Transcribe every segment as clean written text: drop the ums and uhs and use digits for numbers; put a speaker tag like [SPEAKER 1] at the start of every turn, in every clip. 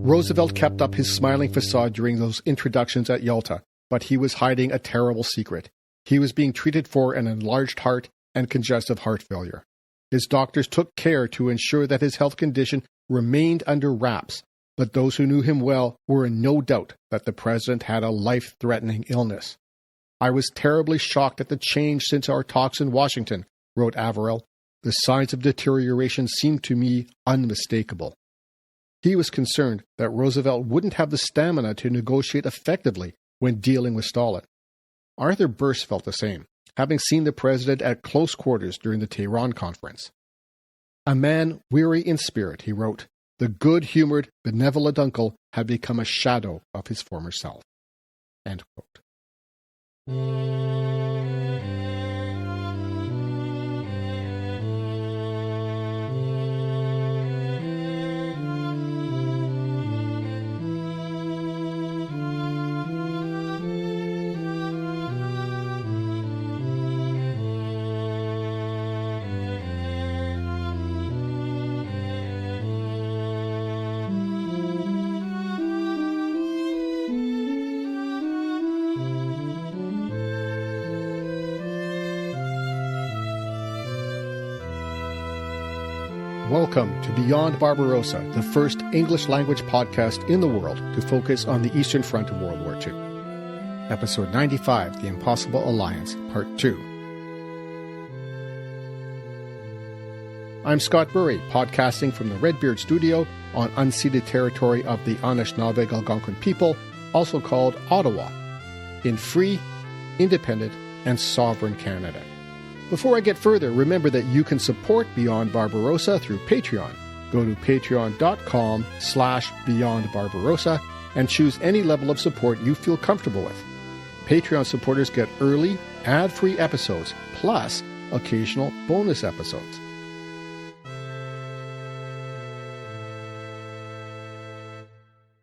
[SPEAKER 1] Roosevelt kept up his smiling facade during those introductions at Yalta, but he was hiding a terrible secret. He was being treated for an enlarged heart and congestive heart failure. His doctors took care to ensure that his health condition remained under wraps, but those who knew him well were in no doubt that the president had a life-threatening illness. "I was terribly shocked at the change since our talks in Washington," wrote Averell. "The signs of deterioration seemed to me unmistakable." He was concerned that Roosevelt wouldn't have the stamina to negotiate effectively when dealing with Stalin. Arthur Burst felt the same, having seen the president at close quarters during the Tehran Conference. "A man weary in spirit," he wrote. "The good-humored, benevolent uncle had become a shadow of his former self." End quote. Welcome to Beyond Barbarossa, the first English-language podcast in the world to focus on the Eastern Front of World War II. Episode 95, The Impossible Alliance, Part 2. I'm Scott Burry, podcasting from the Redbeard Studio on unceded territory of the Anishinaabe Algonquin people, also called Ottawa, in free, independent, and sovereign Canada. Before I get further, remember that you can support Beyond Barbarossa through Patreon. Go to patreon.com/Beyond Barbarossa and choose any level of support you feel comfortable with. Patreon supporters get early, ad-free episodes, plus occasional bonus episodes.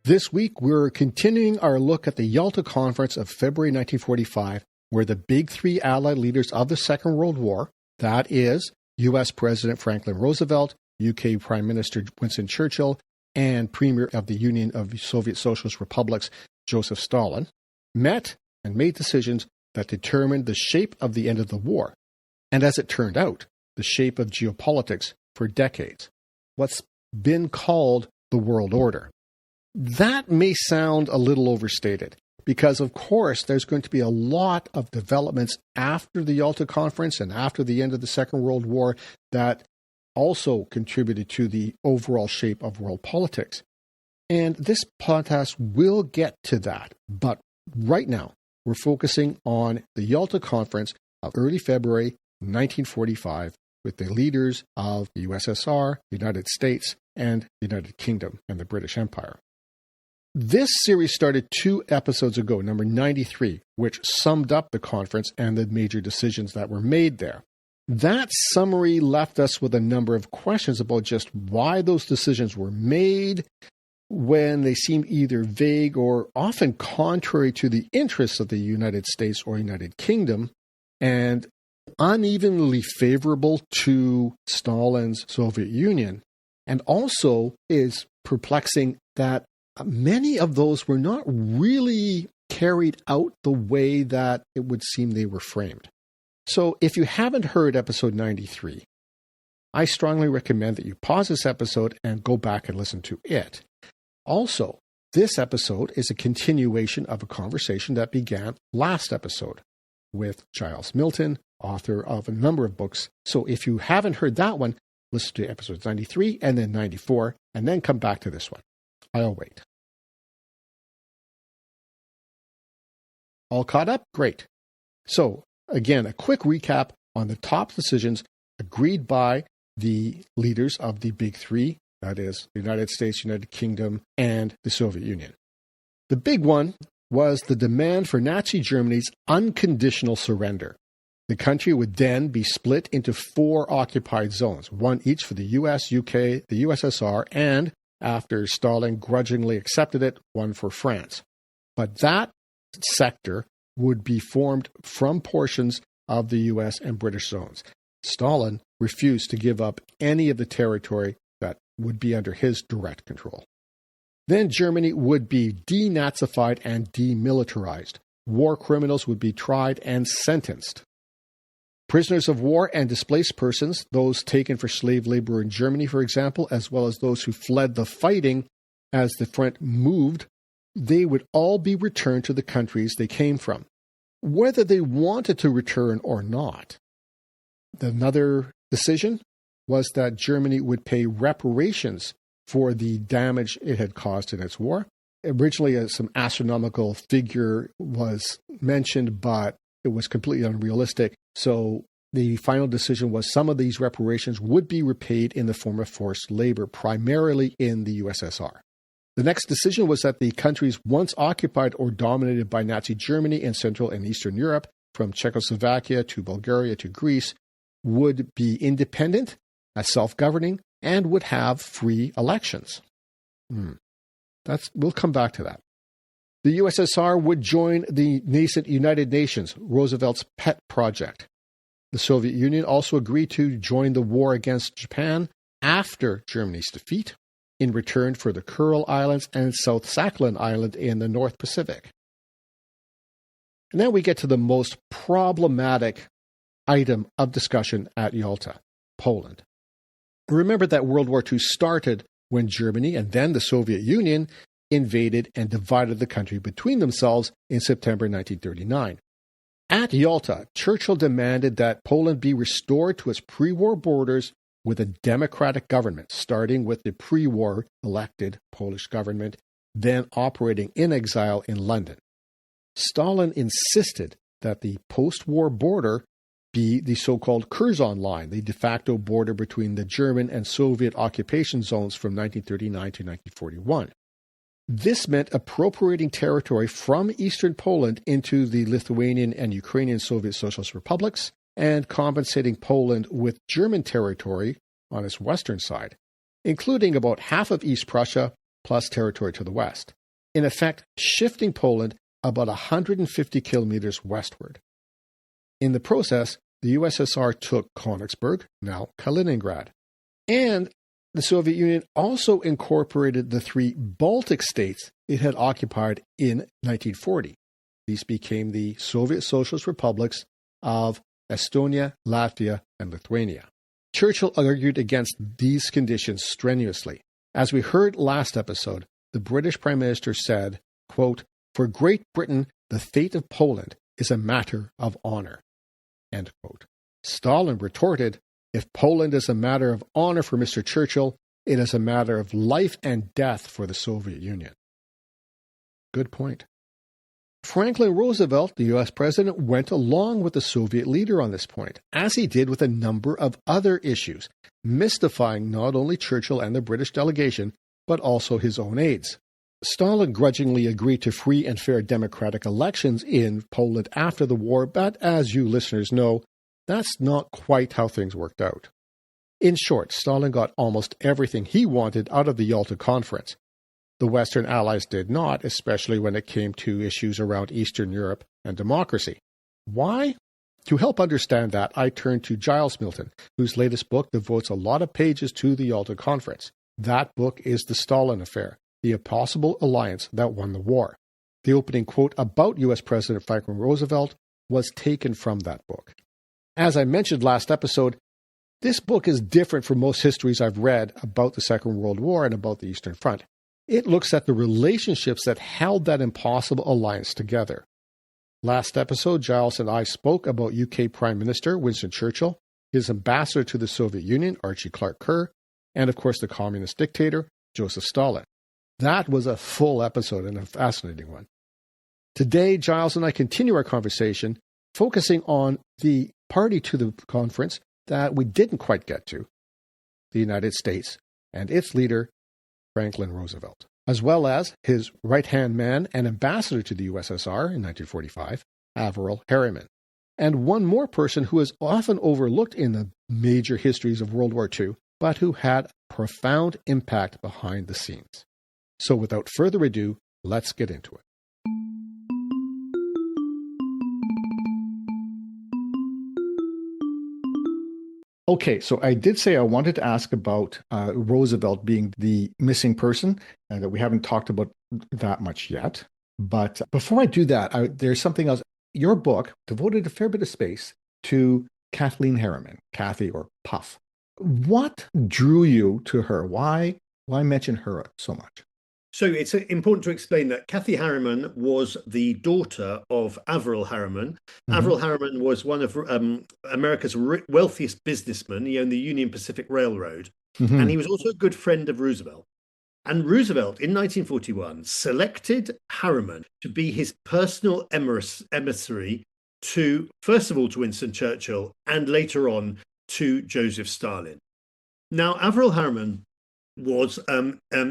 [SPEAKER 1] This week, we're continuing our look at the Yalta Conference of February 1945, where the big three Allied leaders of the Second World War, that is, U.S. President Franklin Roosevelt, UK Prime Minister Winston Churchill, and Premier of the Union of Soviet Socialist Republics, Joseph Stalin, met and made decisions that determined the shape of the end of the war, and as it turned out, the shape of geopolitics for decades, what's been called the world order. That may sound a little overstated, because, of course, there's going to be a lot of developments after the Yalta Conference and after the end of the Second World War that also contributed to the overall shape of world politics. And this podcast will get to that. But right now, we're focusing on the Yalta Conference of early February 1945 with the leaders of the USSR, the United States, and the United Kingdom and the British Empire. This series started 2 episodes ago, number 93, which summed up the conference and the major decisions that were made there. That summary left us with a number of questions about just why those decisions were made when they seem either vague or often contrary to the interests of the United States or United Kingdom, and unevenly favorable to Stalin's Soviet Union, and also is perplexing that many of those were not really carried out the way that it would seem they were framed. So if you haven't heard episode 93, I strongly recommend that you pause this episode and go back and listen to it. Also, this episode is a continuation of a conversation that began last episode with Giles Milton, author of a number of books. So if you haven't heard that one, listen to episodes 93 and then 94, and then come back to this one. I'll wait. All caught up? Great. So, again, a quick recap on the top decisions agreed by the leaders of the big three, that is, the United States, United Kingdom, and the Soviet Union. The big one was the demand for Nazi Germany's unconditional surrender. The country would then be split into 4 occupied zones, one each for the US, UK, the USSR, and, after Stalin grudgingly accepted it, one for France. But that sector would be formed from portions of the US and British zones. Stalin refused to give up any of the territory that would be under his direct control. Then Germany would be denazified and demilitarized. War criminals would be tried and sentenced. Prisoners of war and displaced persons, those taken for slave labor in Germany, for example, as well as those who fled the fighting as the front moved, they would all be returned to the countries they came from, whether they wanted to return or not. Another decision was that Germany would pay reparations for the damage it had caused in its war. Originally, some astronomical figure was mentioned, but it was completely unrealistic. So the final decision was some of these reparations would be repaid in the form of forced labor, primarily in the USSR. The next decision was that the countries once occupied or dominated by Nazi Germany in Central and Eastern Europe, from Czechoslovakia to Bulgaria to Greece, would be independent, as self-governing, and would have free elections. We'll come back to that. The USSR would join the nascent United Nations, Roosevelt's pet project. The Soviet Union also agreed to join the war against Japan after Germany's defeat, in return for the Kuril Islands and South Sakhalin Island in the North Pacific. And then we get to the most problematic item of discussion at Yalta, Poland. Remember that World War II started when Germany and then the Soviet Union invaded and divided the country between themselves in September 1939. At Yalta, Churchill demanded that Poland be restored to its pre-war borders with a democratic government, starting with the pre-war elected Polish government, then operating in exile in London. Stalin insisted that the post-war border be the so-called Curzon Line, the de facto border between the German and Soviet occupation zones from 1939 to 1941. This meant appropriating territory from eastern Poland into the Lithuanian and Ukrainian Soviet Socialist republics and compensating Poland with German territory on its western side, including about half of East Prussia plus territory to the west. In effect, shifting Poland about 150 kilometers westward. In the process, the USSR took Königsberg, now Kaliningrad, and the Soviet Union also incorporated the 3 Baltic states it had occupied in 1940. These became the Soviet Socialist republics of Estonia, Latvia, and Lithuania. Churchill argued against these conditions strenuously. As we heard last episode, the British Prime Minister said, quote, "For Great Britain, the fate of Poland is a matter of honor." End quote. Stalin retorted, "If Poland is a matter of honor for Mr. Churchill, it is a matter of life and death for the Soviet Union." Good point. Franklin Roosevelt, the U.S. president, went along with the Soviet leader on this point, as he did with a number of other issues, mystifying not only Churchill and the British delegation, but also his own aides. Stalin grudgingly agreed to free and fair democratic elections in Poland after the war, but as you listeners know, that's not quite how things worked out. In short, Stalin got almost everything he wanted out of the Yalta Conference. The Western Allies did not, especially when it came to issues around Eastern Europe and democracy. Why? To help understand that, I turn to Giles Milton, whose latest book devotes a lot of pages to the Yalta Conference. That book is The Stalin Affair, the impossible alliance that won the war. The opening quote about U.S. President Franklin Roosevelt was taken from that book. As I mentioned last episode, this book is different from most histories I've read about the Second World War and about the Eastern Front. It looks at the relationships that held that impossible alliance together. Last episode, Giles and I spoke about UK Prime Minister Winston Churchill, his ambassador to the Soviet Union, Archie Clark Kerr, and of course the communist dictator, Joseph Stalin. That was a full episode and a fascinating one. Today, Giles and I continue our conversation, focusing on the party to the conference that we didn't quite get to, the United States and its leader, Franklin Roosevelt, as well as his right-hand man and ambassador to the USSR in 1945, Averell Harriman, and one more person who is often overlooked in the major histories of World War II, but who had a profound impact behind the scenes. So without further ado, let's get into it. Okay, so I did say I wanted to ask about Roosevelt being the missing person, and that we haven't talked about that much yet. But before I do that, there's something else. Your book devoted a fair bit of space to Kathleen Harriman, Kathy or Puff. What drew you to her? Why mention her so much?
[SPEAKER 2] So it's important to explain that Kathy Harriman was the daughter of Averell Harriman.
[SPEAKER 1] Hmm.
[SPEAKER 2] Averell Harriman was one of America's wealthiest businessmen. He owned the Union Pacific Railroad, and
[SPEAKER 1] Hmm.
[SPEAKER 2] he was also a good friend of Roosevelt. And Roosevelt, in 1941, selected Harriman to be his personal emissary to, first of all, to Winston Churchill, and later on to Joseph Stalin. Now, Averell Harriman was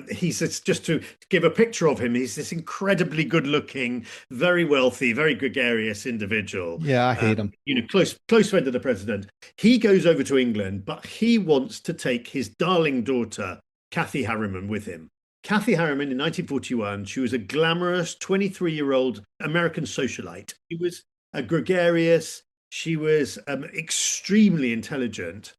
[SPEAKER 2] he's just to give a picture of him, he's this incredibly good looking, very wealthy, very gregarious individual.
[SPEAKER 1] Yeah, I hate him.
[SPEAKER 2] Close friend of the president. He goes over to England, but he wants to take his darling daughter Kathy Harriman with him. Kathy Harriman in 1941, she was a glamorous 23-year-old American socialite. She was a gregarious, she was extremely intelligent,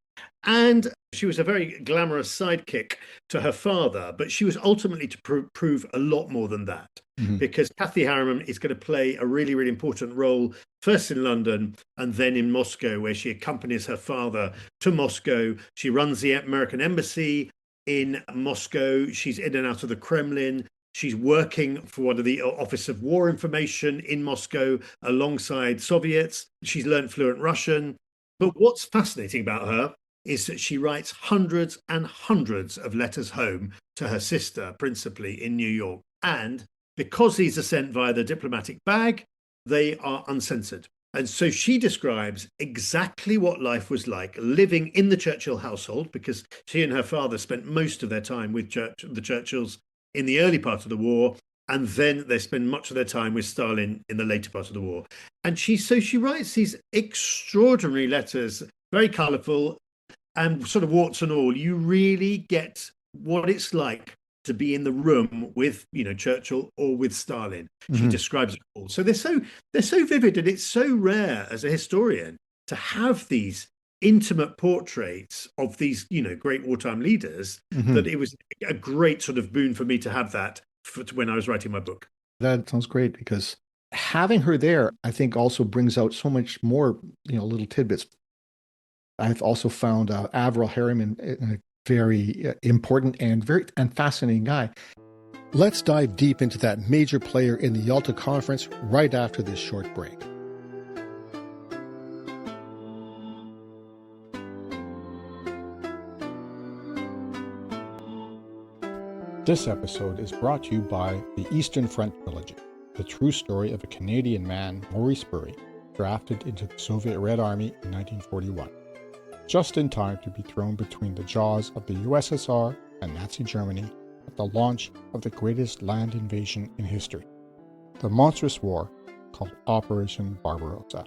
[SPEAKER 2] and she was a very glamorous sidekick to her father, but she was ultimately to prove a lot more than that.
[SPEAKER 1] Hmm.
[SPEAKER 2] Because Kathy Harriman is going to play a really, really important role, first in London and then in Moscow, where she accompanies her father to Moscow. She runs the American embassy in Moscow. She's in and out of the Kremlin. She's working for one of the Office of War Information in Moscow alongside Soviets. She's learned fluent Russian. But what's fascinating about her is that she writes hundreds and hundreds of letters home to her sister, principally in New York. And because these are sent via the diplomatic bag, they are uncensored. And so she describes exactly what life was like living in the Churchill household, because she and her father spent most of their time with the Churchills in the early part of the war. And then they spend much of their time with Stalin in the later part of the war. And she writes these extraordinary letters, very colourful, and sort of warts and all. You really get what it's like to be in the room with, Churchill or with Stalin. She
[SPEAKER 1] Hmm.
[SPEAKER 2] describes it all. So they're so vivid, and it's so rare as a historian to have these intimate portraits of these, great wartime leaders,
[SPEAKER 1] Hmm.
[SPEAKER 2] that it was a great sort of boon for me to have that when I was writing my book.
[SPEAKER 1] That sounds great because having her there, I think, also brings out so much more, little tidbits. I've also found Averell Harriman a very important and very fascinating guy. Let's dive deep into that major player in the Yalta Conference right after this short break. This episode is brought to you by the Eastern Front Trilogy, the true story of a Canadian man, Maurice Bury, drafted into the Soviet Red Army in 1941, just in time to be thrown between the jaws of the USSR and Nazi Germany at the launch of the greatest land invasion in history, the monstrous war called Operation Barbarossa.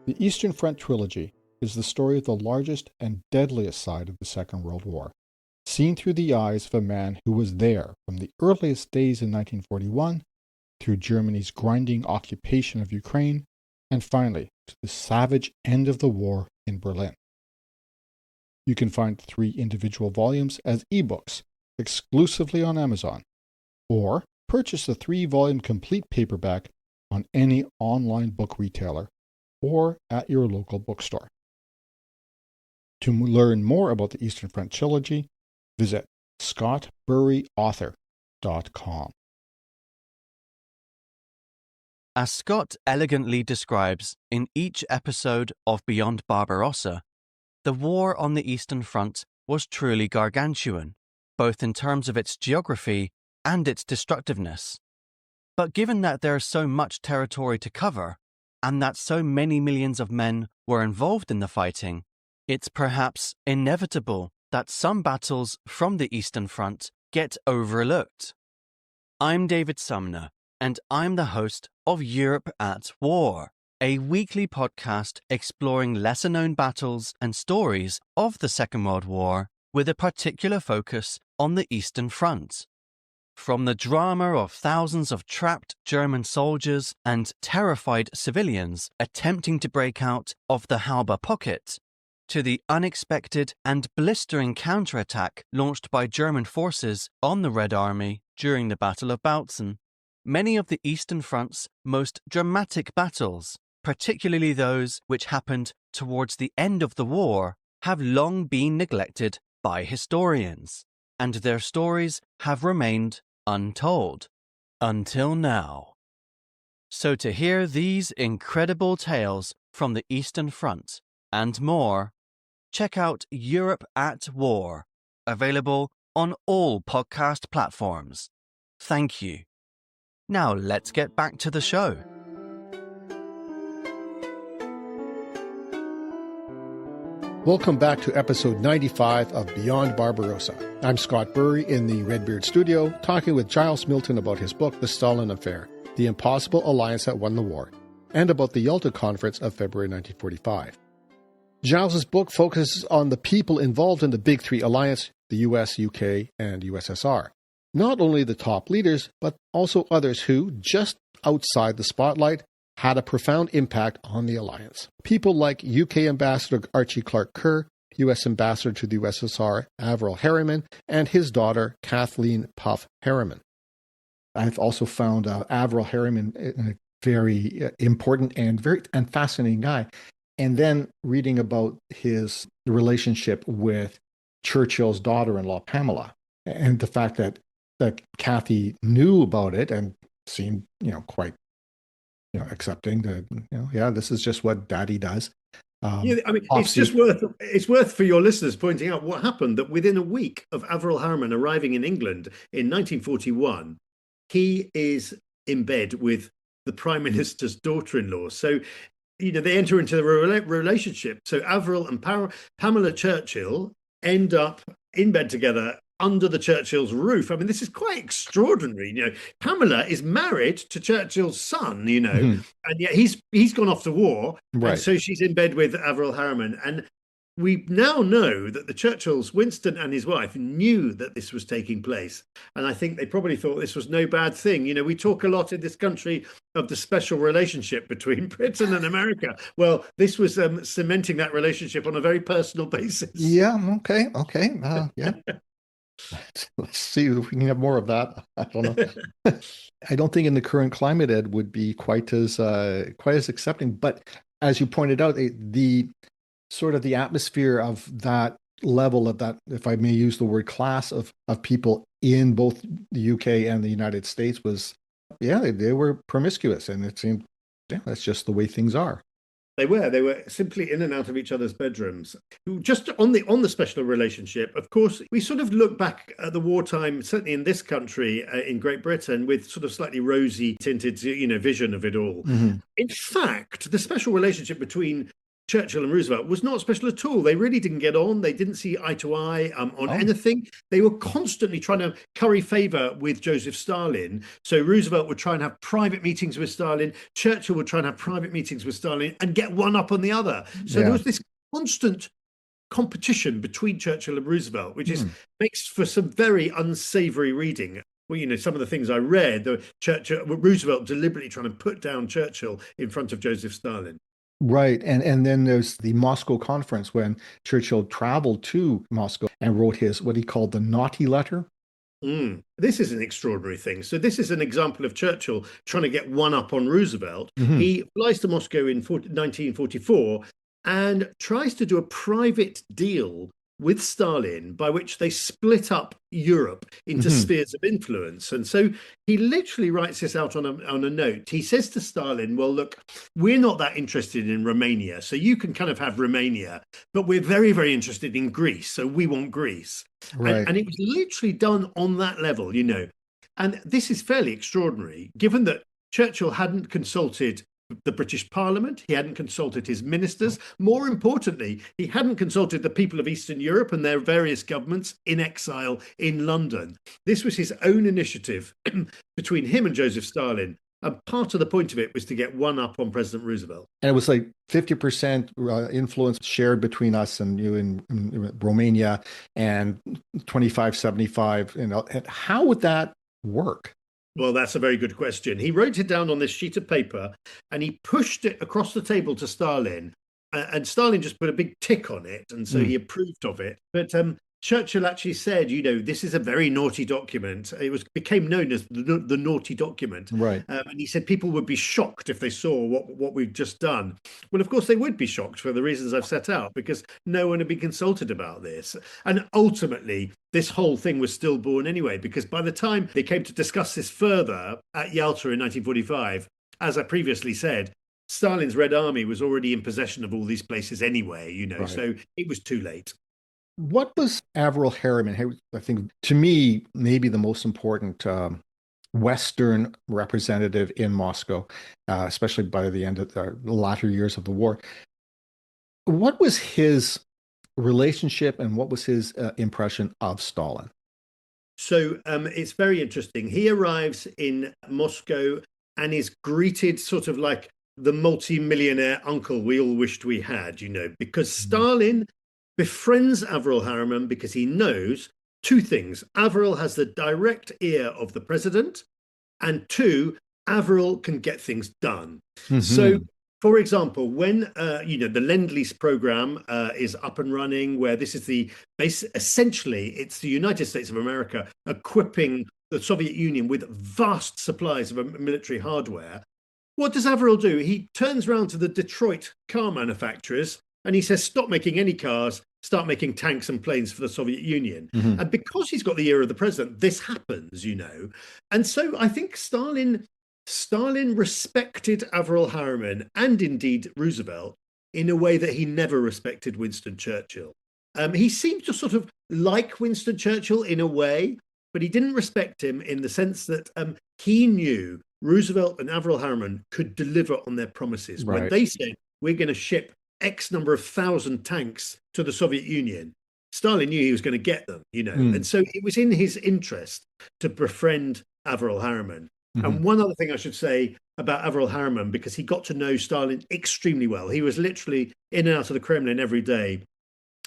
[SPEAKER 1] The Eastern Front Trilogy is the story of the largest and deadliest side of the Second World War, seen through the eyes of a man who was there from the earliest days in 1941 through Germany's grinding occupation of Ukraine and finally to the savage end of the war in Berlin. You can find 3 individual volumes as ebooks exclusively on Amazon, or purchase a 3-volume complete paperback on any online book retailer or at your local bookstore. To learn more about the Eastern Front Trilogy, visit scottburyauthor.com.
[SPEAKER 3] As Scott elegantly describes in each episode of Beyond Barbarossa, the war on the Eastern Front was truly gargantuan, both in terms of its geography and its destructiveness. But given that there is so much territory to cover, and that so many millions of men were involved in the fighting, it's perhaps inevitable that some battles from the Eastern Front get overlooked. I'm David Sumner, and I'm the host of Europe at War, a weekly podcast exploring lesser-known battles and stories of the Second World War with a particular focus on the Eastern Front. From the drama of thousands of trapped German soldiers and terrified civilians attempting to break out of the Halber pocket, to the unexpected and blistering counterattack launched by German forces on the Red Army during the Battle of Bautzen. Many of the Eastern Front's most dramatic battles, particularly those which happened towards the end of the war, have long been neglected by historians, and their stories have remained untold until now. So to hear these incredible tales from the Eastern Front and more, check out Europe at War, available on all podcast platforms. Thank you. Now let's get back to the show.
[SPEAKER 1] Welcome back to episode 95 of Beyond Barbarossa. I'm Scott Burry in the Redbeard studio, talking with Giles Milton about his book, The Stalin Affair, The Impossible Alliance That Won the War, and about the Yalta Conference of February 1945. Giles's book focuses on the people involved in the Big Three alliance, the US, UK, and USSR. Not only the top leaders, but also others who, just outside the spotlight, had a profound impact on the alliance. People like UK Ambassador Archie Clark Kerr, US Ambassador to the USSR Averell Harriman, and his daughter Kathleen Puff Harriman. I've also found Averell Harriman a very important and fascinating guy. And then reading about his relationship with Churchill's daughter-in-law Pamela, and the fact that Kathy knew about it and seemed, quite accepting that, this is just what Daddy does.
[SPEAKER 2] It's worth for your listeners pointing out what happened, that within a week of Averell Harriman arriving in England in 1941, he is in bed with the Prime Minister's daughter-in-law. So, they enter into the relationship. So Averell and Pamela Churchill end up in bed together under the Churchill's roof. I mean, this is quite extraordinary. Pamela is married to Churchill's son, and yet he's gone off to war.
[SPEAKER 1] Right.
[SPEAKER 2] And so she's in bed with Averell Harriman. And we now know that the Churchills, Winston and his wife, knew that this was taking place. And I think they probably thought this was no bad thing. We talk a lot in this country of the special relationship between Britain and America. Well, this was cementing that relationship on a very personal basis.
[SPEAKER 1] Yeah, okay. Yeah. Let's see if we can have more of that. I don't know. I don't think in the current climate, Ed, would be quite as accepting. But as you pointed out, the sort of the atmosphere of that level of that, if I may use the word class of people in both the UK and the United States was, they were promiscuous, and it seemed, that's just the way things are.
[SPEAKER 2] They were simply in and out of each other's bedrooms. Just on the special relationship, of course, we sort of look back at the wartime, certainly in this country, in Great Britain, with sort of slightly rosy tinted, vision of it all.
[SPEAKER 1] Mm-hmm.
[SPEAKER 2] In fact, the special relationship between Churchill and Roosevelt was not special at all. They really didn't get on. They didn't see eye to eye on anything. They were constantly trying to curry favour with Joseph Stalin. So Roosevelt would try and have private meetings with Stalin. Churchill would try and have private meetings with Stalin and get one up on the other. So there was this constant competition between Churchill and Roosevelt, which makes for some very unsavoury reading. Well, some of the things I read, Roosevelt deliberately trying to put down Churchill in front of Joseph Stalin.
[SPEAKER 1] Right. And then there's the Moscow conference when Churchill traveled to Moscow and wrote his, what he called the naughty letter.
[SPEAKER 2] This is an extraordinary thing. So this is an example of Churchill trying to get one up on Roosevelt.
[SPEAKER 1] Mm-hmm.
[SPEAKER 2] He flies to Moscow in 1944 and tries to do a private deal with Stalin by which they split up Europe into spheres of influence. And so he literally writes this out on a note. He says to Stalin, well, look, we're not that interested in Romania, so you can kind of have Romania, but we're very, very interested in Greece, so we want Greece.
[SPEAKER 1] Right.
[SPEAKER 2] And it was literally done on that level, And this is fairly extraordinary, given that Churchill hadn't consulted the British Parliament, he hadn't consulted his ministers. More importantly, he hadn't consulted the people of Eastern Europe and their various governments in exile in London. This was his own initiative between him and Joseph Stalin. And part of the point of it was to get one up on President Roosevelt.
[SPEAKER 1] And it was like 50% influence shared between us and you in Romania, and 25-75. And how would that work?
[SPEAKER 2] Well, that's a very good question. He wrote it down on this sheet of paper and he pushed it across the table to Stalin. And Stalin just put a big tick on it, and so he approved of it. But Churchill actually said, this is a very naughty document. It became known as the naughty document.
[SPEAKER 1] Right.
[SPEAKER 2] And he said people would be shocked if they saw what we've just done. Well, of course, they would be shocked for the reasons I've set out, because no one had been consulted about this. And ultimately, this whole thing was stillborn anyway, because by the time they came to discuss this further at Yalta in 1945, as I previously said, Stalin's Red Army was already in possession of all these places anyway,
[SPEAKER 1] Right.
[SPEAKER 2] so it was too late.
[SPEAKER 1] What was Averell Harriman? I think, to me, maybe the most important Western representative in Moscow, especially by the end of the latter years of the war. What was his relationship and what was his impression of Stalin?
[SPEAKER 2] So it's very interesting. He arrives in Moscow and is greeted sort of like the multi-millionaire uncle we all wished we had, because Stalin befriends Averell Harriman because he knows two things. Averell has the direct ear of the president, and two, Averell can get things done. So, for example, when the Lend-Lease program is up and running, where this is essentially it's the United States of America equipping the Soviet Union with vast supplies of military hardware. What does Averell do? He turns around to the Detroit car manufacturers and he says, stop making any cars, start making tanks and planes for the Soviet Union. And because he's got the ear of the president, this happens, And so I think Stalin respected Averell Harriman and indeed Roosevelt in a way that he never respected Winston Churchill. He seemed to sort of like Winston Churchill in a way, but he didn't respect him in the sense that he knew Roosevelt and Averell Harriman could deliver on their promises.
[SPEAKER 1] Right.
[SPEAKER 2] When they said, we're going to ship X number of thousand tanks to the Soviet Union, Stalin knew he was going to get them, And so it was in his interest to befriend Averell Harriman. And one other thing I should say about Averell Harriman, because he got to know Stalin extremely well. He was literally in and out of the Kremlin every day.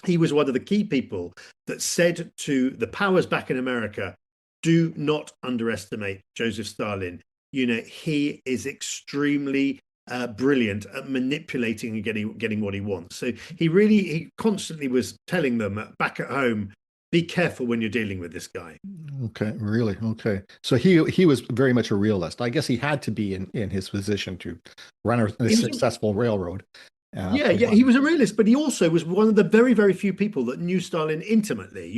[SPEAKER 2] He was one of the key people that said to the powers back in America, do not underestimate Joseph Stalin. He is extremely brilliant at manipulating and getting what he wants. So he constantly was telling them back at home, be careful when you're dealing with this guy.
[SPEAKER 1] Okay, really? Okay. So he was very much a realist. I guess he had to be in his position to run a successful railroad.
[SPEAKER 2] He was a realist, but he also was one of the very, very few people that knew Stalin intimately.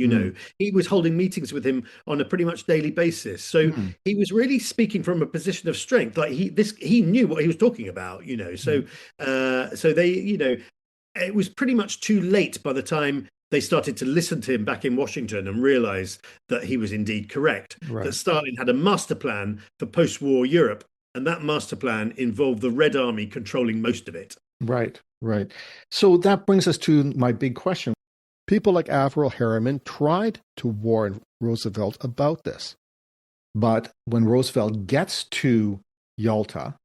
[SPEAKER 2] He was holding meetings with him on a pretty much daily basis. So he was really speaking from a position of strength. Like he knew what he was talking about. So it was pretty much too late by the time they started to listen to him back in Washington and realize that he was indeed correct.
[SPEAKER 1] Right.
[SPEAKER 2] That Stalin had a master plan for post-war Europe, and that master plan involved the Red Army controlling most of it.
[SPEAKER 1] Right. So that brings us to my big question. People like Averell Harriman tried to warn Roosevelt about this. But when Roosevelt gets to Yalta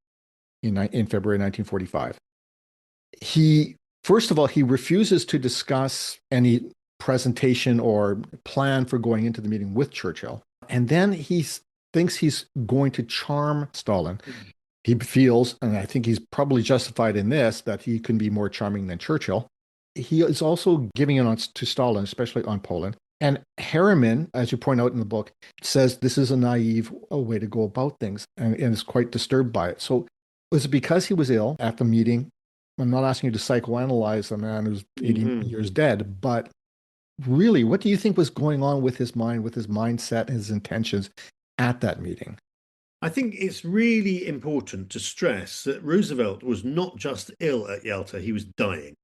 [SPEAKER 1] in February 1945, first of all, he refuses to discuss any presentation or plan for going into the meeting with Churchill. And then he thinks he's going to charm Stalin. He feels, and I think he's probably justified in this, that he can be more charming than Churchill. He is also giving in to Stalin, especially on Poland. And Harriman, as you point out in the book, says this is a naive way to go about things and is quite disturbed by it. So was it because he was ill at the meeting? I'm not asking you to psychoanalyze a man who's 80 years dead, but really, what do you think was going on with his mind, with his mindset, and his intentions at that meeting?
[SPEAKER 2] I think it's really important to stress that Roosevelt was not just ill at Yalta, he was dying.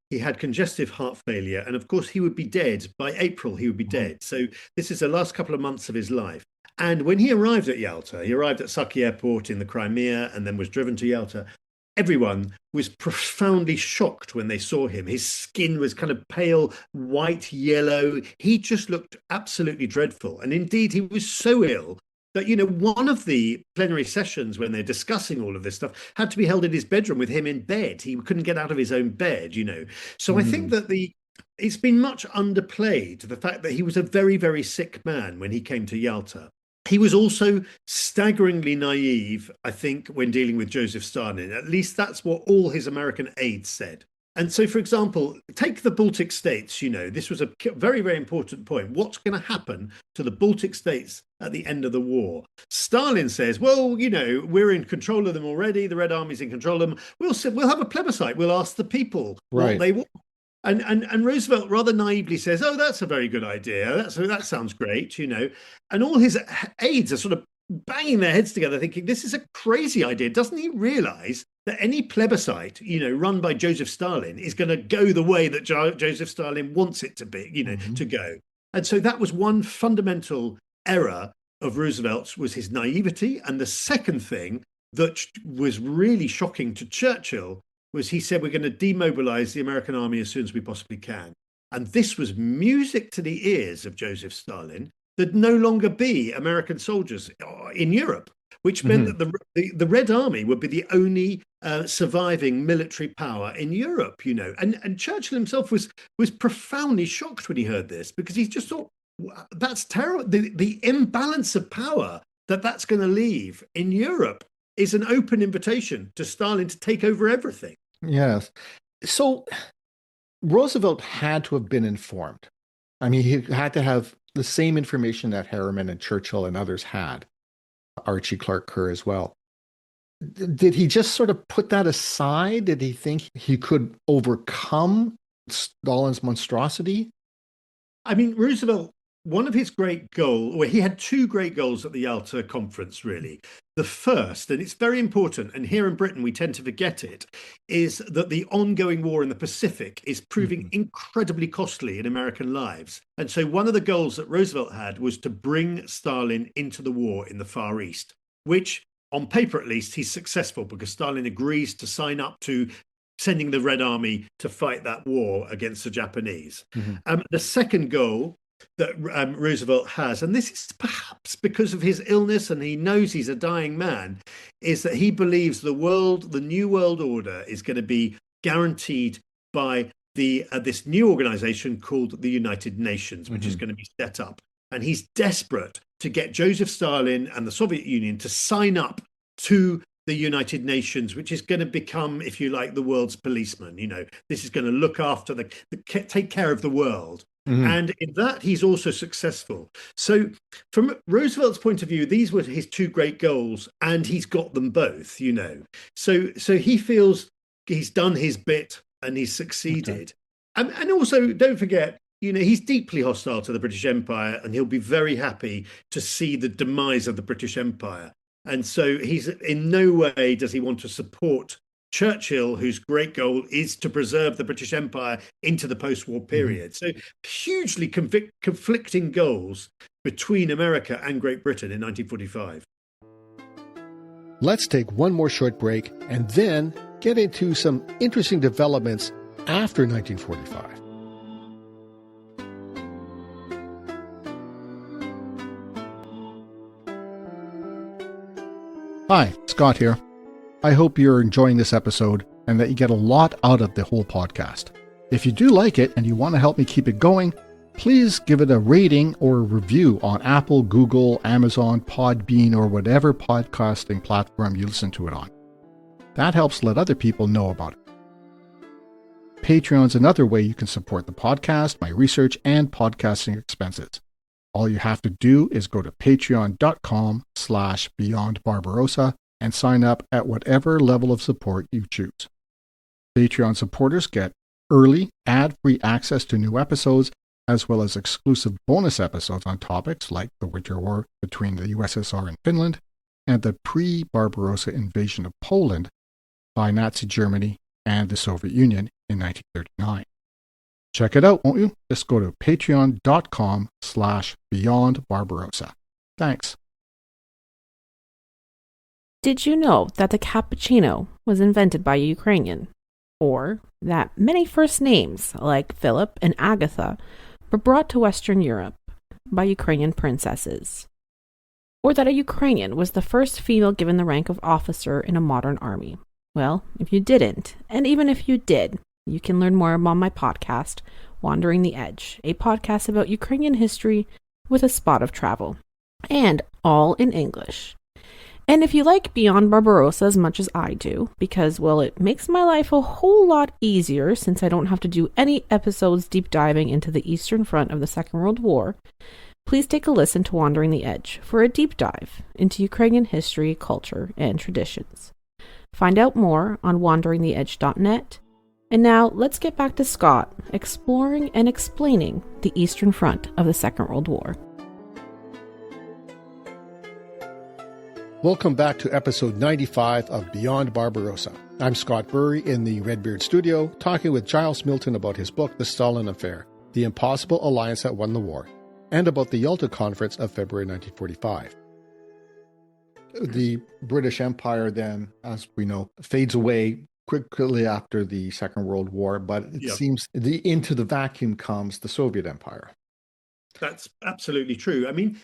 [SPEAKER 2] He had congestive heart failure, and of course he would be dead. By April, he would be dead. So this is the last couple of months of his life. And when he arrived at Yalta, he arrived at Saki Airport in the Crimea and then was driven to Yalta. Everyone was profoundly shocked when they saw him. His skin was kind of pale, white, yellow. He just looked absolutely dreadful. And indeed, he was so ill that, one of the plenary sessions when they're discussing all of this stuff had to be held in his bedroom with him in bed. He couldn't get out of his own bed, So I think that it's been much underplayed, the fact that he was a very, very sick man when he came to Yalta. He was also staggeringly naive, I think, when dealing with Joseph Stalin. At least that's what all his American aides said. And so, for example, take the Baltic states. This was a very, very important point. What's going to happen to the Baltic states at the end of the war? Stalin says, well, we're in control of them already. The Red Army's in control of them. We'll have a plebiscite. We'll ask the people what they want. And Roosevelt rather naively says, oh, that's a very good idea. That sounds great, And all his aides are sort of banging their heads together thinking, this is a crazy idea. Doesn't he realize that any plebiscite, run by Joseph Stalin is going to go the way that Joseph Stalin wants it to be, to go? And so that was one fundamental error of Roosevelt's, was his naivety. And the second thing that was really shocking to Churchill was he said, we're going to demobilize the American army as soon as we possibly can. And this was music to the ears of Joseph Stalin. There'd no longer be American soldiers in Europe, which meant that the Red Army would be the only surviving military power in Europe, And Churchill himself was profoundly shocked when he heard this, because he just thought, that's terrible. The imbalance of power that's going to leave in Europe is an open invitation to Stalin to take over everything.
[SPEAKER 1] Yes. So Roosevelt had to have been informed. I mean, he had to have the same information that Harriman and Churchill and others had, Archie Clark Kerr as well. Did he just sort of put that aside? Did he think he could overcome Stalin's monstrosity?
[SPEAKER 2] I mean, Roosevelt, one of his great goals, well, he had two great goals at the Yalta Conference, really. The first, and it's very important, and here in Britain we tend to forget it, is that the ongoing war in the Pacific is proving incredibly costly in American lives. And so one of the goals that Roosevelt had was to bring Stalin into the war in the Far East, which on paper at least he's successful, because Stalin agrees to sign up to sending the Red Army to fight that war against the Japanese. The second goal that Roosevelt has, and this is perhaps because of his illness and he knows he's a dying man, is that he believes the new world order is going to be guaranteed by this new organization called the United Nations, which is going to be set up. And he's desperate to get Joseph Stalin and the Soviet Union to sign up to the United Nations, which is going to become, if you like, the world's policeman. This is going to look after take care of the world. And in that, he's also successful. So from Roosevelt's point of view, these were his two great goals, and he's got them both, So he feels he's done his bit and he's succeeded. And also, don't forget, he's deeply hostile to the British Empire, and he'll be very happy to see the demise of the British Empire. And so he's in no way does he want to support Churchill, whose great goal is to preserve the British Empire into the post-war period. So hugely conflicting goals between America and Great Britain in 1945.
[SPEAKER 1] Let's take one more short break and then get into some interesting developments after 1945. Hi, Scott here. I hope you're enjoying this episode and that you get a lot out of the whole podcast. If you do like it and you want to help me keep it going, please give it a rating or a review on Apple, Google, Amazon, Podbean, or whatever podcasting platform you listen to it on. That helps let other people know about it. Patreon's another way you can support the podcast, my research, and podcasting expenses. All you have to do is go to patreon.com/beyondbarbarossa and sign up at whatever level of support you choose. Patreon supporters get early, ad-free access to new episodes, as well as exclusive bonus episodes on topics like the Winter War between the USSR and Finland, and the pre-Barbarossa invasion of Poland by Nazi Germany and the Soviet Union in 1939. Check it out, won't you? Just go to patreon.com/beyondbarbarossa. Thanks.
[SPEAKER 4] Did you know that the cappuccino was invented by a Ukrainian? Or that many first names, like Philip and Agatha, were brought to Western Europe by Ukrainian princesses? Or that a Ukrainian was the first female given the rank of officer in a modern army? Well, if you didn't, and even if you did, you can learn more on my podcast, Wandering the Edge, a podcast about Ukrainian history with a spot of travel, and all in English. And if you like Beyond Barbarossa as much as I do, because, well, it makes my life a whole lot easier since I don't have to do any episodes deep diving into the Eastern Front of the Second World War, please take a listen to Wandering the Edge for a deep dive into Ukrainian history, culture, and traditions. Find out more on wanderingtheedge.net. And now let's get back to Scott exploring and explaining the Eastern Front of the Second World War.
[SPEAKER 1] Welcome back to episode 95 of Beyond Barbarossa. I'm Scott Burry in the Redbeard studio, talking with Giles Milton about his book, The Stalin Affair, The Impossible Alliance That Won the War, and about the Yalta Conference of February 1945. The British Empire then, as we know, fades away quickly after the Second World War, but it seems into the vacuum comes the Soviet Empire.
[SPEAKER 2] That's absolutely true. I mean,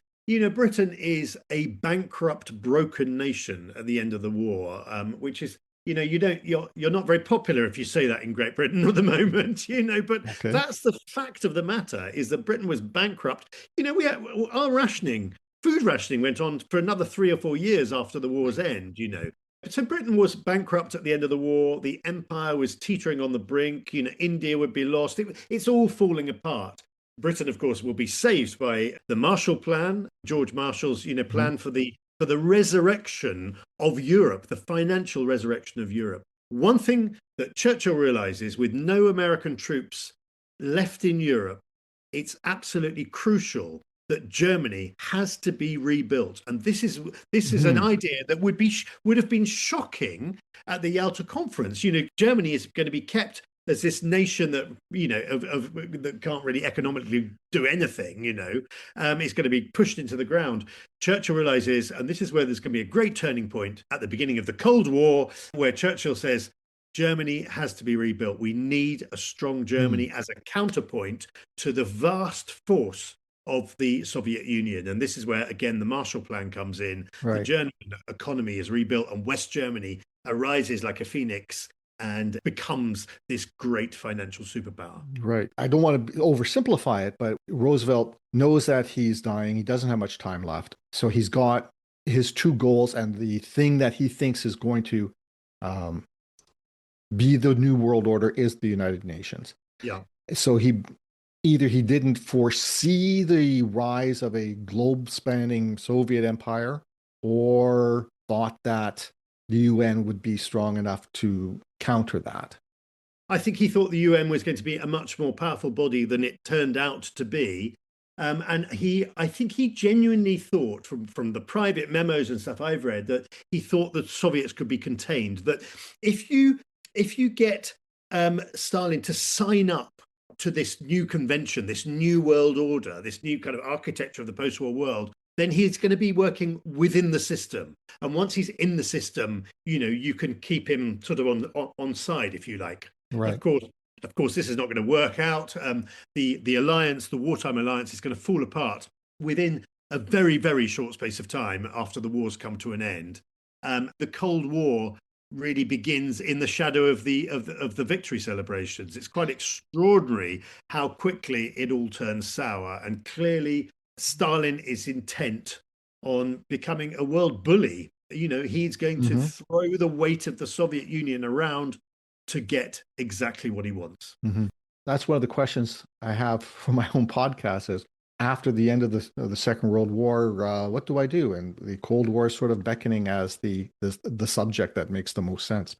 [SPEAKER 2] Britain is a bankrupt, broken nation at the end of the war, which is, you're not very popular if you say that in Great Britain at the moment, but That's the fact of the matter, is that Britain was bankrupt. We had our food rationing went on for another 3 or 4 years after the war's end, So Britain was bankrupt at the end of the war. The empire was teetering on the brink. India would be lost. It's all falling apart. Britain, of course, will be saved by the Marshall Plan, George Marshall's, plan for the resurrection of Europe, the financial resurrection of Europe. One thing that Churchill realizes, with no American troops left in Europe, it's absolutely crucial that Germany has to be rebuilt, and this is an idea that would have been shocking at the Yalta Conference. Germany is going to be kept as this nation that that can't really economically do anything. It's going to be pushed into the ground. Churchill realizes, and this is where there's going to be a great turning point at the beginning of the Cold War, where Churchill says, Germany has to be rebuilt. We need a strong Germany as a counterpoint to the vast force of the Soviet Union. And this is where, again, the Marshall Plan comes in. Right. The German economy is rebuilt, and West Germany arises like a phoenix and becomes this great financial superpower.
[SPEAKER 1] Right. I don't want to oversimplify it, but Roosevelt knows that he's dying. He doesn't have much time left. So he's got his two goals, and the thing that he thinks is going to be the new world order is the United Nations.
[SPEAKER 2] Yeah.
[SPEAKER 1] So either he didn't foresee the rise of a globe-spanning Soviet empire, or thought that the UN would be strong enough to counter that.
[SPEAKER 2] I think he thought the UN was going to be a much more powerful body than it turned out to be. And I think he genuinely thought, from the private memos and stuff I've read, that he thought the Soviets could be contained. That if you get Stalin to sign up to this new convention, this new world order, this new kind of architecture of the post-war world, then he's going to be working within the system. And once he's in the system, you can keep him sort of on side, if you like.
[SPEAKER 1] Right.
[SPEAKER 2] Of course, this is not going to work out. The alliance, the wartime alliance, is going to fall apart within a very, very short space of time after the war's come to an end. The Cold War really begins in the shadow of the victory celebrations. It's quite extraordinary how quickly it all turns sour, and clearly Stalin is intent on becoming a world bully. He's going to throw the weight of the Soviet Union around to get exactly what he wants.
[SPEAKER 1] That's one of the questions I have for my own podcast is, after the end of the Second World War, what do I do? And the Cold War is sort of beckoning as the subject that makes the most sense.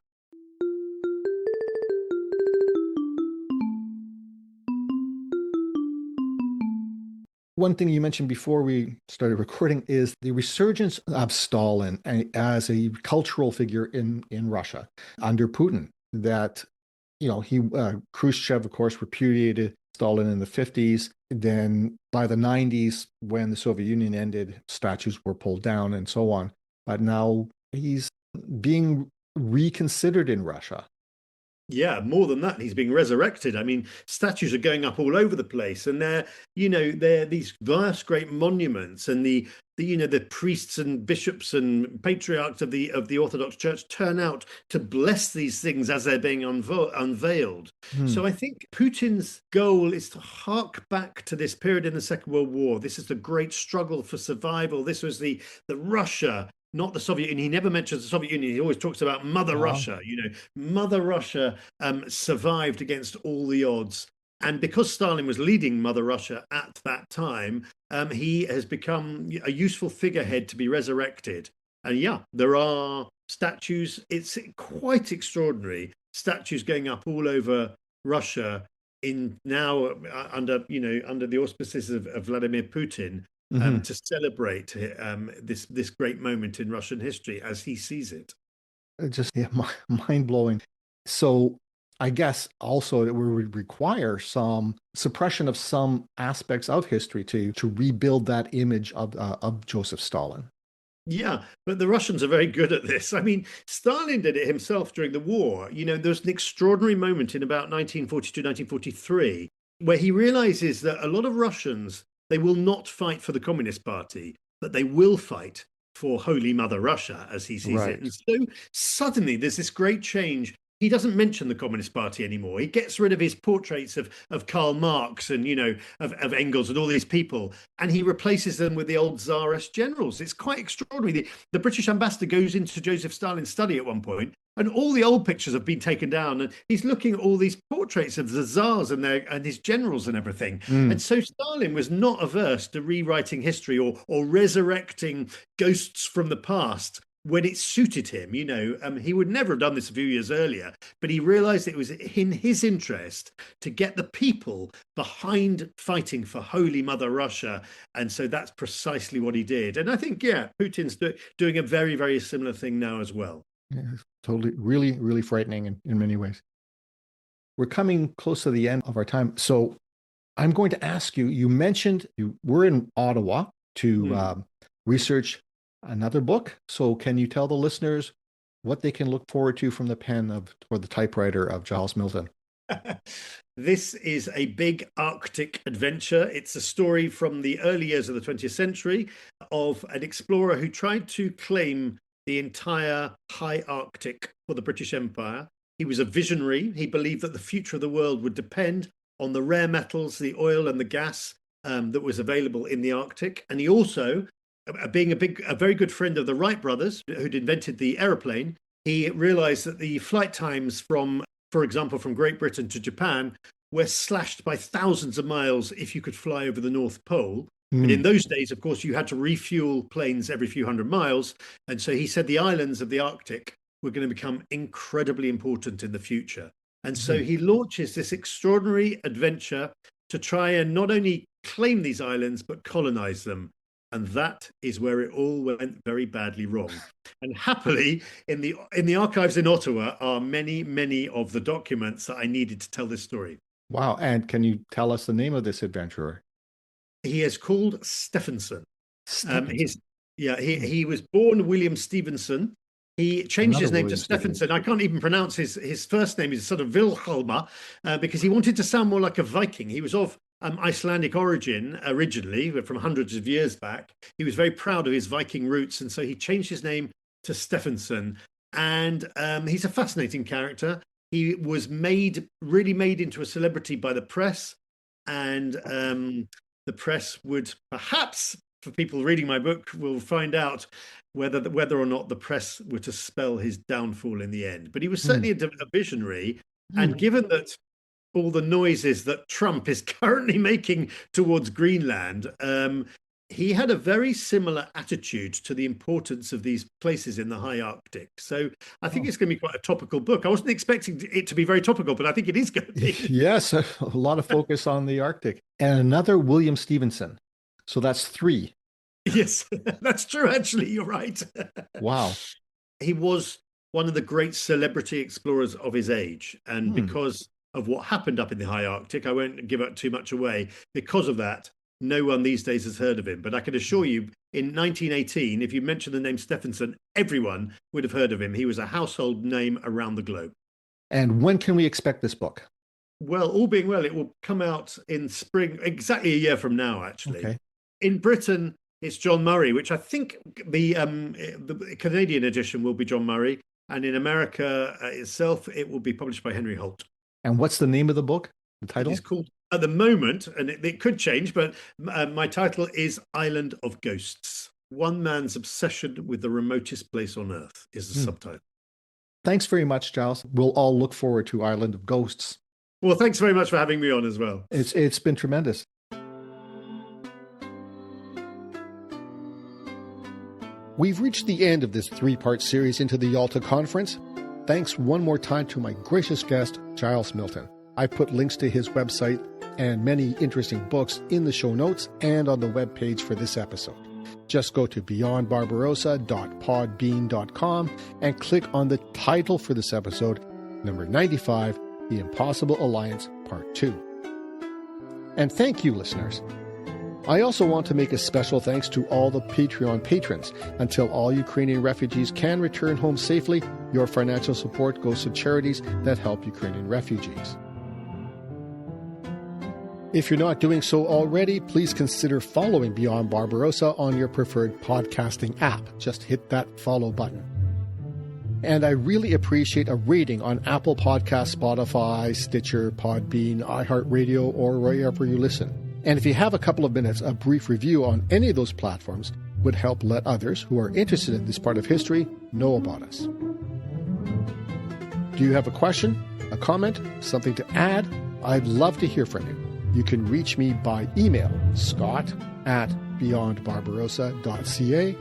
[SPEAKER 1] One thing you mentioned before we started recording is the resurgence of Stalin as a cultural figure in Russia under Putin. That, Khrushchev, of course, repudiated Stalin in the 50s. Then by the 90s, when the Soviet Union ended, statues were pulled down and so on. But now he's being reconsidered in Russia.
[SPEAKER 2] Yeah, more than that, he's being resurrected. I mean, statues are going up all over the place, and they're these vast, great monuments, and the priests and bishops and patriarchs of the Orthodox Church turn out to bless these things as they're being unveiled. So I think Putin's goal is to hark back to this period in the Second World War. This is the great struggle for survival. This was the Russia not the Soviet Union. He never mentions the Soviet Union. He always talks about Mother Russia. Mother Russia survived against all the odds. And because Stalin was leading Mother Russia at that time, he has become a useful figurehead to be resurrected. And yeah, there are statues. It's quite extraordinary. Statues going up all over Russia in now under the auspices of Vladimir Putin to celebrate this great moment in Russian history as he sees it.
[SPEAKER 1] Just mind blowing. So I guess also it would require some suppression of some aspects of history to rebuild that image of Joseph Stalin.
[SPEAKER 2] Yeah, but the Russians are very good at this. I mean, Stalin did it himself during the war. There was an extraordinary moment in about 1942, 1943, where he realizes that a lot of Russians, they will not fight for the Communist Party, but they will fight for Holy Mother Russia, as he sees it. And so suddenly there's this great change. He doesn't mention the Communist Party anymore. He gets rid of his portraits of Karl Marx and, of Engels and all these people, and he replaces them with the old Tsarist generals. It's quite extraordinary. The British ambassador goes into Joseph Stalin's study at one point, and all the old pictures have been taken down, and he's looking at all these portraits of the Tsars and his generals and everything. And so Stalin was not averse to rewriting history or resurrecting ghosts from the past when it suited him. He would never have done this a few years earlier, but he realized it was in his interest to get the people behind fighting for Holy Mother Russia. And so that's precisely what he did. And I think, Putin's doing a very, very similar thing now as well.
[SPEAKER 1] Yeah, totally, really, really frightening in many ways. We're coming close to the end of our time. So I'm going to ask you, you mentioned you were in Ottawa to research another book. So can you tell the listeners what they can look forward to from the pen or the typewriter of Giles Milton?
[SPEAKER 2] This is a big Arctic adventure. It's a story from the early years of the 20th century of an explorer who tried to claim the entire high Arctic for the British Empire. He was a visionary. He believed that the future of the world would depend on the rare metals, the oil and the gas that was available in the Arctic. And he also, being a very good friend of the Wright brothers, who'd invented the aeroplane, he realized that the flight times for example, from Great Britain to Japan were slashed by thousands of miles if you could fly over the North Pole. And in those days, of course, you had to refuel planes every few hundred miles. And so he said the islands of the Arctic were going to become incredibly important in the future. And so he launches this extraordinary adventure to try and not only claim these islands, but colonize them. And that is where it all went very badly wrong. And happily, in the archives in Ottawa are many, many of the documents that I needed to tell this story.
[SPEAKER 1] Wow. And can you tell us the name of this adventurer?
[SPEAKER 2] He is called Stephenson. He was born William Stevenson. He changed his name to Stephenson. I can't even pronounce his first name. Is sort of Wilhelma because he wanted to sound more like a Viking. He was of Icelandic origin originally, from hundreds of years back. He was very proud of his Viking roots, and so he changed his name to Stephenson. And he's a fascinating character. He was really made into a celebrity by the press, and the press would perhaps, for people reading my book, will find out whether or not the press were to spell his downfall in the end. But he was certainly a visionary, and given that all the noises that Trump is currently making towards Greenland, he had a very similar attitude to the importance of these places in the high Arctic. So I think it's going to be quite a topical book. I wasn't expecting it to be very topical, but I think it is going to be.
[SPEAKER 1] Yes, a lot of focus on the Arctic. And another William Stevenson. So that's 3.
[SPEAKER 2] Yes, that's true, actually. You're right.
[SPEAKER 1] Wow.
[SPEAKER 2] He was one of the great celebrity explorers of his age. And because of what happened up in the high Arctic, I won't give up too much away. Because of that, no one these days has heard of him. But I can assure you, in 1918, if you mention the name Stephenson, everyone would have heard of him. He was a household name around the globe.
[SPEAKER 1] And when can we expect this book?
[SPEAKER 2] Well, all being well, it will come out in spring, exactly a year from now, actually.
[SPEAKER 1] Okay.
[SPEAKER 2] In Britain, it's John Murray, which I think the Canadian edition will be John Murray. And in America itself, it will be published by Henry Holt.
[SPEAKER 1] And what's the name of the book? The title?
[SPEAKER 2] It's called, at the moment, and it could change, but my title is Island of Ghosts. One man's obsession with the remotest place on earth is the subtitle.
[SPEAKER 1] Thanks very much, Giles. We'll all look forward to Island of Ghosts.
[SPEAKER 2] Well, thanks very much for having me on as well.
[SPEAKER 1] It's been tremendous. We've reached the end of this three-part series into the Yalta Conference. Thanks one more time to my gracious guest, Giles Milton. I put links to his website and many interesting books in the show notes and on the webpage for this episode. Just go to beyondbarbarossa.podbean.com and click on the title for this episode, number 95, The Impossible Alliance, Part 2. And thank you, listeners. I also want to make a special thanks to all the Patreon patrons. Until all Ukrainian refugees can return home safely, your financial support goes to charities that help Ukrainian refugees. If you're not doing so already, please consider following Beyond Barbarossa on your preferred podcasting app. Just hit that follow button. And I really appreciate a rating on Apple Podcasts, Spotify, Stitcher, Podbean, iHeartRadio, or wherever you listen. And if you have a couple of minutes, a brief review on any of those platforms would help let others who are interested in this part of history know about us. Do you have a question, a comment, something to add? I'd love to hear from you. You can reach me by email, scott@beyondbarbarossa.ca,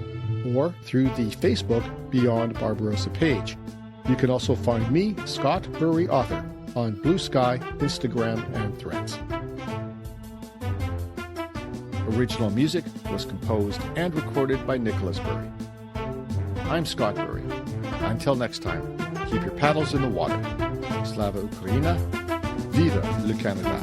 [SPEAKER 1] or through the Facebook Beyond Barbarossa page. You can also find me, Scott Burry Author, on Blue Sky, Instagram, and Threads. Original music was composed and recorded by Nicholas Burry. I'm Scott Burry. Until next time, keep your paddles in the water. Slava Ukraina, Viva le Canada.